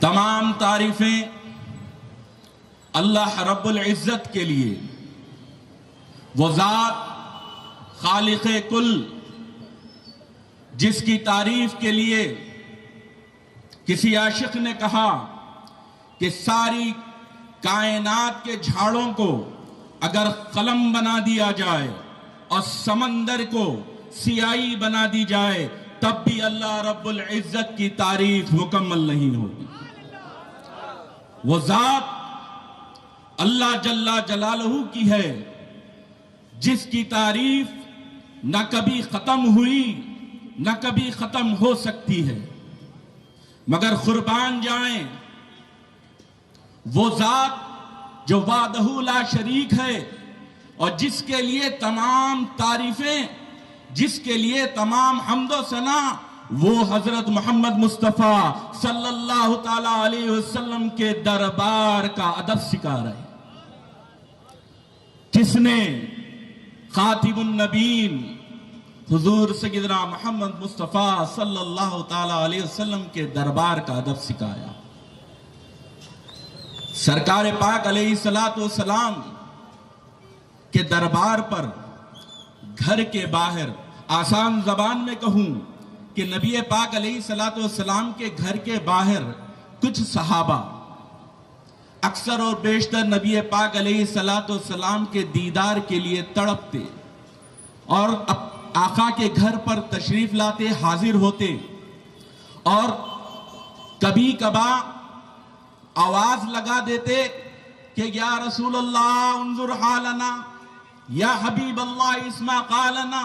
تمام تعریفیں اللہ رب العزت کے لیے، وہ ذات خالق کل جس کی تعریف کے لیے کسی عاشق نے کہا کہ ساری کائنات کے جھاڑوں کو اگر قلم بنا دیا جائے اور سمندر کو سیاہی بنا دی جائے تب بھی اللہ رب العزت کی تعریف مکمل نہیں ہوگی۔ وہ ذات اللہ جل جلالہ کی ہے جس کی تعریف نہ کبھی ختم ہوئی نہ کبھی ختم ہو سکتی ہے، مگر قربان جائیں وہ ذات جو وحدہ لا شریک ہے اور جس کے لیے تمام تعریفیں، جس کے لیے تمام حمد و ثنا وہ حضرت محمد مصطفیٰ صلی اللہ تعالی علیہ وسلم کے دربار کا ادب سکھا رہے، جس نے خاتم النبیین حضور سیدنا محمد مصطفیٰ صلی اللہ تعالی علیہ وسلم کے دربار کا ادب سکھایا۔ سرکار پاک علیہ السلام کے دربار پر گھر کے باہر، آسان زبان میں کہوں کہ نبی پاک علیہ السلام کے گھر کے باہر کچھ صحابہ اکثر اور بیشتر نبی پاک علیہ السلام کے دیدار کے لیے تڑپتے اور آقا کے گھر پر تشریف لاتے، حاضر ہوتے، اور کبھی کبھار آواز لگا دیتے کہ یا رسول اللہ انظر حالنا، یا حبیب اللہ اسمع قالنا،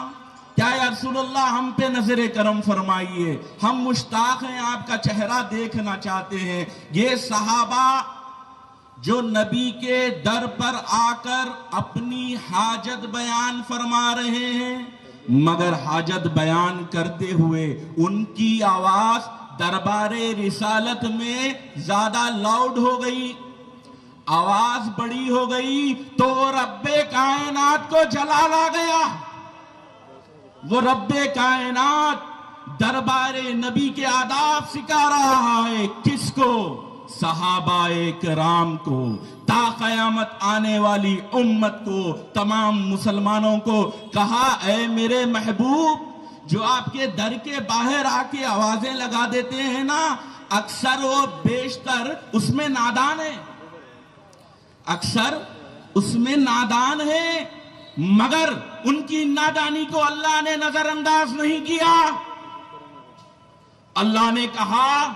کیا یا رسول اللہ ہم پہ نظر کرم فرمائیے، ہم مشتاق ہیں، آپ کا چہرہ دیکھنا چاہتے ہیں۔ یہ صحابہ جو نبی کے در پر آ کر اپنی حاجت بیان فرما رہے ہیں، مگر حاجت بیان کرتے ہوئے ان کی آواز دربار رسالت میں زیادہ لاؤڈ ہو گئی، آواز بڑی ہو گئی، تو رب کائنات کو جلال آ گیا۔ وہ رب کائنات دربار نبی کے آداب سکھا رہا ہے، کس کو؟ صحابہ کرام کو، تا قیامت آنے والی امت کو، تمام مسلمانوں کو کہا اے میرے محبوب، جو آپ کے در کے باہر آ کے آوازیں لگا دیتے ہیں نا، اکثر و بیشتر اس میں نادان ہے، اکثر اس میں نادان ہے، مگر ان کی نادانی کو اللہ نے نظر انداز نہیں کیا۔ اللہ نے کہا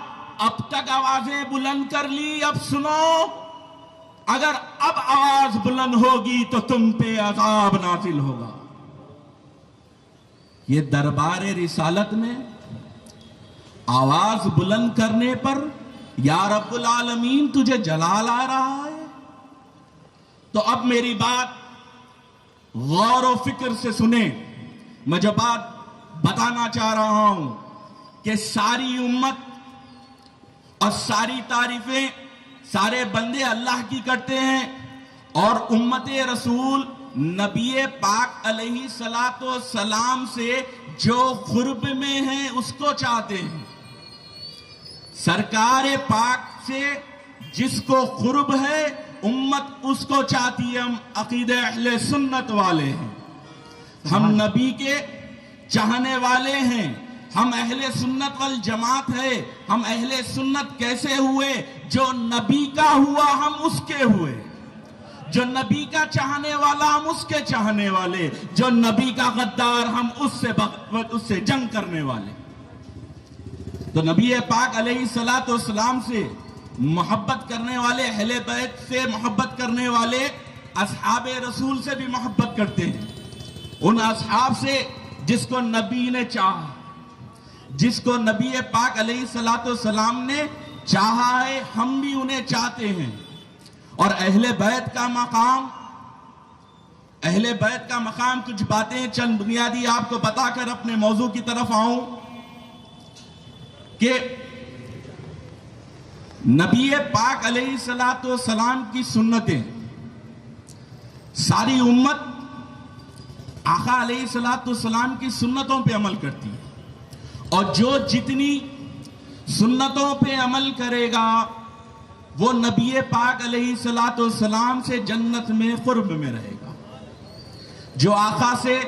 اب تک آوازیں بلند کر لی، اب سنو، اگر اب آواز بلند ہوگی تو تم پہ عذاب نازل ہوگا۔ یہ دربار رسالت میں آواز بلند کرنے پر یا رب العالمین تجھے جلال آ رہا ہے، تو اب میری بات غور و فکر سے سنیں۔ میں جو بات بتانا چاہ رہا ہوں کہ ساری امت اور ساری تعریفیں سارے بندے اللہ کی کرتے ہیں، اور امت رسول نبی پاک علیہ السلام سے جو قرب میں ہیں اس کو چاہتے ہیں۔ سرکار پاک سے جس کو قرب ہے امت اس کو چاہتی ہے۔ ہم عقیدہ اہل سنت والے ہیں، ہم نبی کے چاہنے والے ہیں، ہم اہل سنت والجماعت ہے۔ ہم اہل سنت کیسے ہوئے؟ جو نبی کا ہوا ہم اس کے ہوئے، جو نبی کا چاہنے والا ہم اس کے چاہنے والے، جو نبی کا غدار ہم اس سے جنگ کرنے والے۔ تو نبی پاک علیہ السلام سے محبت کرنے والے، اہل بیت سے محبت کرنے والے اصحاب رسول سے بھی محبت کرتے ہیں، ان اصحاب سے جس کو نبی نے چاہا، جس کو نبی پاک علیہ السلام نے چاہا ہے، ہم بھی انہیں چاہتے ہیں۔ اور اہل بیت کا مقام کچھ باتیں چند بنیادی آپ کو بتا کر اپنے موضوع کی طرف آؤں کہ نبی پاک علیہ السلام کی سنتیں ساری امت آقا علیہ السلام کی سنتوں پہ عمل کرتی ہے، اور جو جتنی سنتوں پہ عمل کرے گا وہ نبی پاک علیہ الصلوۃ والسلام سے جنت میں قرب میں رہے گا. جو آقا سے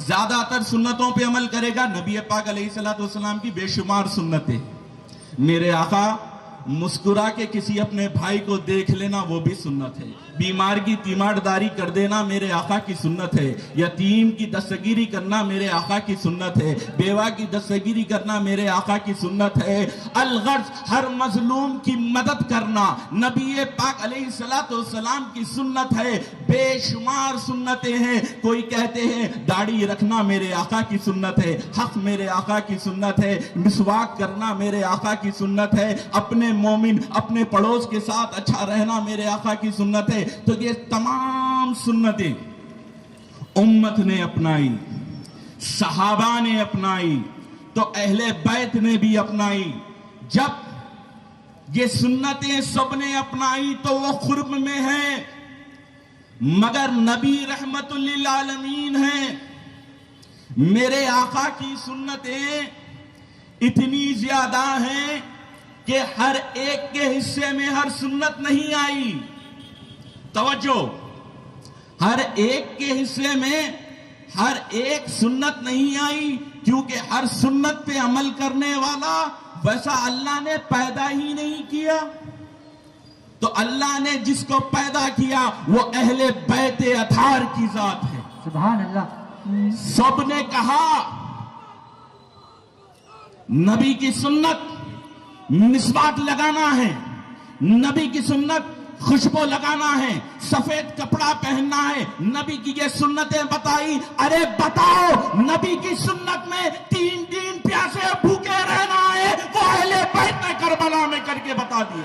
زیادہ تر سنتوں پہ عمل کرے گا، نبی پاک علیہ الصلوۃ والسلام کی بے شمار سنتیں. میرے آقا مسکرا کے کسی اپنے بھائی کو دیکھ لینا وہ بھی سنت ہے. بیمار کی تیمارداری کر دینا میرے آقا کی سنت ہے. یتیم کی دستگیری کرنا میرے آقا کی سنت ہے. بیوہ کی دستگیری کرنا میرے آقا کی سنت ہے. الغرض ہر مظلوم کی مدد کرنا نبی پاک علیہ الصلوۃ والسلام کی سنت ہے. بے شمار سنتیں ہیں. کوئی کہتے ہیں داڑھی رکھنا میرے آقا کی سنت ہے، حق میرے آقا کی سنت ہے، مسواک کرنا میرے آقا کی سنت ہے، اپنے مومن اپنے پڑوس کے ساتھ اچھا رہنا میرے آقا کی سنت ہے. تو یہ تمام سنتیں امت نے اپنائی، صحابہ نے اپنائی، تو اہل بیت نے بھی اپنائی. جب یہ سنتیں سب نے اپنائی تو وہ قرب میں ہیں، مگر نبی رحمت للعالمین ہیں. میرے آقا کی سنتیں اتنی زیادہ ہیں کہ ہر ایک کے حصے میں ہر سنت نہیں آئی. توجہ، ہر ایک کے حصے میں ہر ایک سنت نہیں آئی، کیونکہ ہر سنت پہ عمل کرنے والا ویسا اللہ نے پیدا ہی نہیں کیا. تو اللہ نے جس کو پیدا کیا وہ اہل بیت اطہار کی ذات ہے. سبحان اللہ. سب نے کہا نبی کی سنت مسواک لگانا ہے، نبی کی سنت خوشبو لگانا ہے، سفید کپڑا پہننا ہے. نبی کی یہ سنتیں بتائی. ارے بتاؤ، نبی کی سنت میں 3 دن پیاسے بھوکے رہنا ہے، وہ اہل بیت نے کربلا میں کر کے بتا دیا.